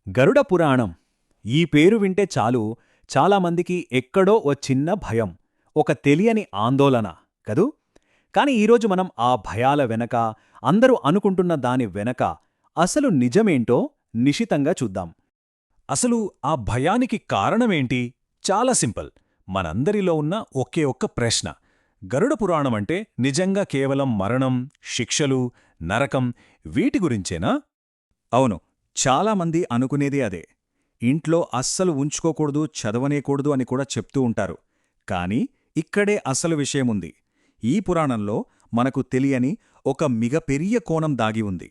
గరుడ పురాణం ఈ పేరు వింటే చాలు చాలామందికి ఎక్కడో ఓ చిన్న భయం, ఒక తెలియని ఆందోళన కదూ. కాని ఈరోజు మనం ఆ భయాల వెనక, అందరూ అనుకుంటున్న దాని వెనక అసలు నిజమేంటో నిశితంగా చూద్దాం. అసలు ఆ భయానికి కారణమేంటి? చాలా సింపుల్. మనందరిలో ఉన్న ఒకే ఒక్క ప్రశ్న. గరుడ పురాణమంటే నిజంగా కేవలం మరణం, శిక్షలు, నరకం వీటి గురించేనా? అవును, చాలామంది అనుకునేది అదే. ఇంట్లో అస్సలు ఉంచుకోకూడదు, చదవనేకూడదు అని కూడా చెప్తూ ఉంటారు. కాని ఇక్కడే అసలు విషయముంది. ఈ పురాణంలో మనకు తెలియని ఒక మిగపెరియ కోణం దాగి ఉంది.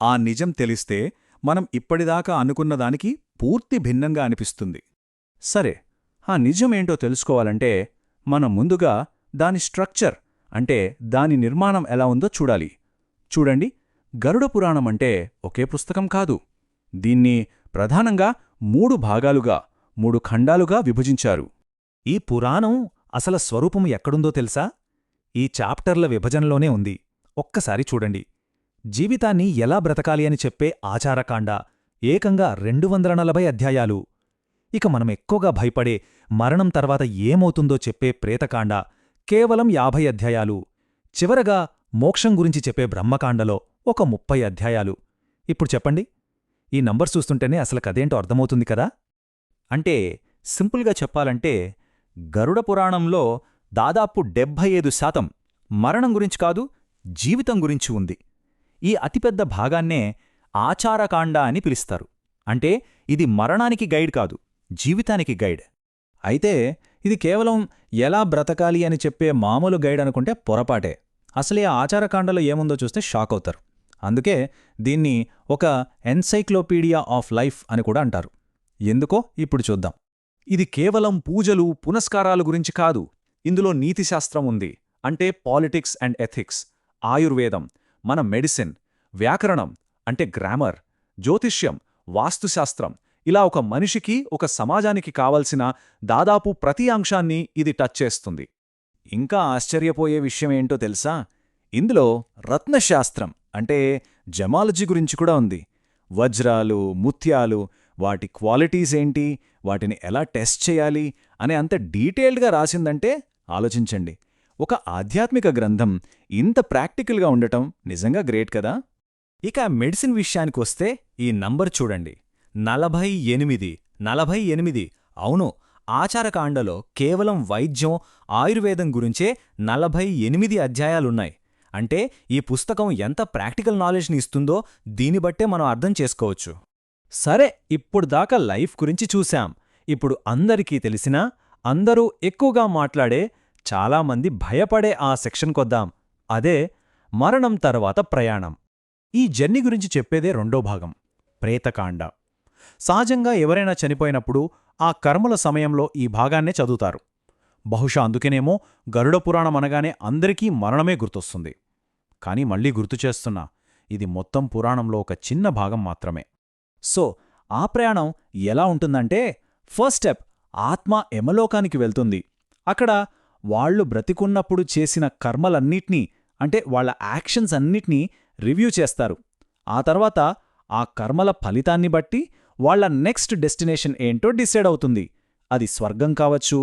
ఆ నిజం తెలిస్తే మనం ఇప్పటిదాకా అనుకున్నదానికి పూర్తి భిన్నంగా అనిపిస్తుంది. సరే, ఆ నిజమేంటో తెలుసుకోవాలంటే మనం ముందుగా దాని స్ట్రక్చర్, అంటే దాని నిర్మాణం ఎలా ఉందో చూడాలి. చూడండి, గరుడ పురాణమంటే ఒకే పుస్తకం కాదు. దీన్ని ప్రధానంగా 3 భాగాలుగా, 3 ఖండాలుగా విభజించారు. ఈ పురాణం అసలు స్వరూపం ఎక్కడుందో తెలుసా? ఈ చాప్టర్ల విభజనలోనే ఉంది. ఒక్కసారి చూడండి. జీవితాన్ని ఎలా బ్రతకాలి అని చెప్పే ఆచారకాండ ఏకంగా 240 అధ్యాయాలు. ఇక మనం ఎక్కువగా భయపడే మరణం తర్వాత ఏమవుతుందో చెప్పే ప్రేతకాండ కేవలం 50 అధ్యాయాలు. చివరగా మోక్షం గురించి చెప్పే బ్రహ్మకాండలో ఒక 30 అధ్యాయాలు. ఇప్పుడు చెప్పండి, ఈ నంబర్స్ చూస్తుంటేనే అసలు కదేంటో అర్థమవుతుంది కదా? అంటే సింపుల్గా చెప్పాలంటే గరుడ పురాణంలో దాదాపు 75% మరణం గురించి కాదు, జీవితం గురించి ఉంది. ఈ అతిపెద్ద భాగాన్నే ఆచారకాండ అని పిలుస్తారు. అంటే ఇది మరణానికి గైడ్ కాదు, జీవితానికి గైడ్. అయితే ఇది కేవలం ఎలా బ్రతకాలి అని చెప్పే మామూలు గైడ్ అనుకుంటే పొరపాటే. అసలే ఆచారకాండలో ఏముందో చూస్తే షాక్ అవుతారు. అందుకే దీన్ని ఒక ఎన్సైక్లోపీడియా ఆఫ్ లైఫ్ అని కూడా అంటారు. ఎందుకో ఇప్పుడు చూద్దాం. ఇది కేవలం పూజలు, పునస్కారాల గురించి కాదు. ఇందులో నీతిశాస్త్రం ఉంది. అంటే పాలిటిక్స్ అండ్ ఎథిక్స్, ఆయుర్వేదం, మన మెడిసిన్, వ్యాకరణం అంటే గ్రామర్, జ్యోతిష్యం, వాస్తుశాస్త్రం, ఇలా ఒక మనిషికి, ఒక సమాజానికి కావలసిన దాదాపు ప్రతి అంశాన్ని ఇది టచ్ చేస్తుంది. ఇంకా ఆశ్చర్యపోయే విషయమేంటో తెలుసా? ఇందులో రత్నశాస్త్రం అంటే జమాలజీ గురించి కూడా ఉంది. వజ్రాలు, ముత్యాలు, వాటి క్వాలిటీస్ ఏంటి, వాటిని ఎలా టెస్ట్ చేయాలి అనే అంత డీటెయిల్డ్గా రాసిందంటే ఆలోచించండి. ఒక ఆధ్యాత్మిక గ్రంథం ఇంత ప్రాక్టికల్గా ఉండటం నిజంగా గ్రేట్ కదా. ఇక మెడిసిన్ విషయానికొస్తే ఈ నంబర్ చూడండి, 48. అవును, ఆచారకాండలో కేవలం వైద్యం, ఆయుర్వేదం గురించే 48 అధ్యాయాలున్నాయి. అంటే ఈ పుస్తకం ఎంత ప్రాక్టికల్ నాలెడ్జ్ని ఇస్తుందో దీనిబట్టే మనం అర్థం చేసుకోవచ్చు. సరే, ఇప్పుడు దాకా లైఫ్ గురించి చూశాం. ఇప్పుడు అందరికీ తెలిసినా, అందరూ ఎక్కువగా మాట్లాడే, చాలామంది భయపడే ఆ సెక్షన్కొద్దాం. అదే మరణం తర్వాత ప్రయాణం. ఈ జర్నీ గురించి చెప్పేదే రెండో భాగం, ప్రేతకాండ. సహజంగా ఎవరైనా చనిపోయినప్పుడు ఆ కర్మల సమయంలో ఈ భాగాన్నే చదువుతారు. బహుశా అందుకేనేమో గరుడ పురాణం అనగానే అందరికీ మరణమే గుర్తొస్తుంది. కాని మళ్ళీ గుర్తుచేస్తున్నా, ఇది మొత్తం పురాణంలో ఒక చిన్న భాగం మాత్రమే. సో ఆ ప్రయాణం ఎలా ఉంటుందంటే, ఫస్ట్ స్టెప్ ఆత్మ యమలోకానికి వెళ్తుంది. అక్కడ వాళ్లు బ్రతికున్నప్పుడు చేసిన కర్మలన్నిటినీ, అంటే వాళ్ల యాక్షన్స్ అన్నిటినీ రివ్యూ చేస్తారు. ఆ తర్వాత ఆ కర్మల ఫలితాన్ని బట్టి వాళ్ల నెక్స్ట్ డెస్టినేషన్ ఏంటో డిసైడ్ అవుతుంది. అది స్వర్గం కావచ్చు,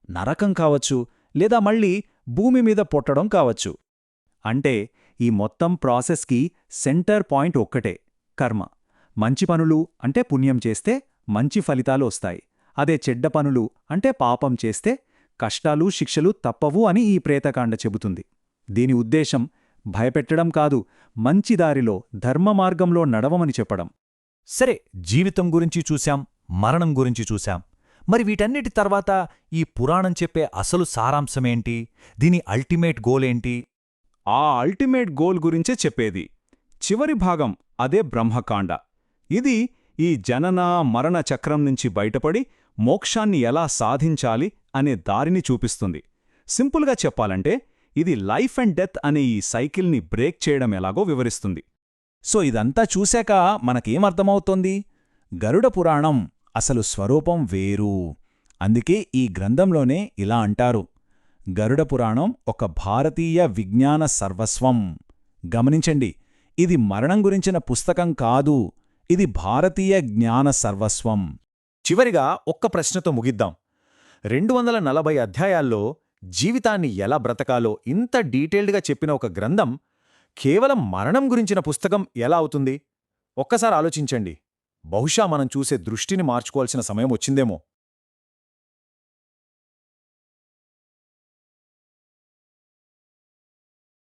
నరకం కావచ్చు, లేదా మళ్ళీ భూమి మీద పుట్టడం కావచ్చు. అంటే ఈ మొత్తం ప్రాసెస్కి సెంటర్ పాయింట్ ఒక్కటే, కర్మ. మంచి పనులు అంటే పుణ్యం చేస్తే మంచి ఫలితాలు వస్తాయి. అదే చెడ్డ పనులు అంటే పాపం చేస్తే కష్టాలు, శిక్షలు తప్పవు అని ఈ ప్రేతకాండ చెబుతుంది. దీని ఉద్దేశం భయపెట్టడం కాదు, మంచి దారిలో, ధర్మ మార్గంలో నడవమని చెప్పడం. సరే, జీవితం గురించి చూశాం, మరణం గురించి చూశాం. మరి వీటన్నిటి తర్వాత ఈ పురాణం చెప్పే అసలు సారాంశమేంటి? దీని అల్టిమేట్ గోలేంటి? ఆ అల్టిమేట్ గోల్ గురించే చెప్పేది చివరి భాగం, అదే బ్రహ్మకాండ. ఇది ఈ జనన మరణ చక్రం నుంచి బయటపడి మోక్షాన్ని ఎలా సాధించాలి అనే దారిని చూపిస్తుంది. సింపుల్గా చెప్పాలంటే ఇది లైఫ్ అండ్ డెత్ అనే ఈ సైకిల్ని బ్రేక్ చేయడం ఎలాగో వివరిస్తుంది. సో ఇదంతా చూశాక మనకేమర్థమవుతోంది? గరుడ పురాణం అసలు స్వరూపం వేరు. అందుకే ఈ గ్రంథంలోనే ఇలా అంటారు, గరుడ పురాణం ఒక భారతీయ విజ్ఞాన సర్వస్వం. గమనించండి, ఇది మరణం గురించిన పుస్తకం కాదు, ఇది భారతీయ జ్ఞాన సర్వస్వం. చివరిగా ఒక్క ప్రశ్నతో ముగిద్దాం. 240 అధ్యాయాల్లో జీవితాన్ని ఎలా బ్రతకాలో ఇంత డీటెయిల్డ్గా చెప్పిన ఒక గ్రంథం కేవలం మరణం గురించిన పుస్తకం ఎలా అవుతుంది? ఒక్కసారి ఆలోచించండి. బహుశా మనం చూసే దృష్టిని మార్చుకోవాల్సిన సమయం వచ్చిందేమో.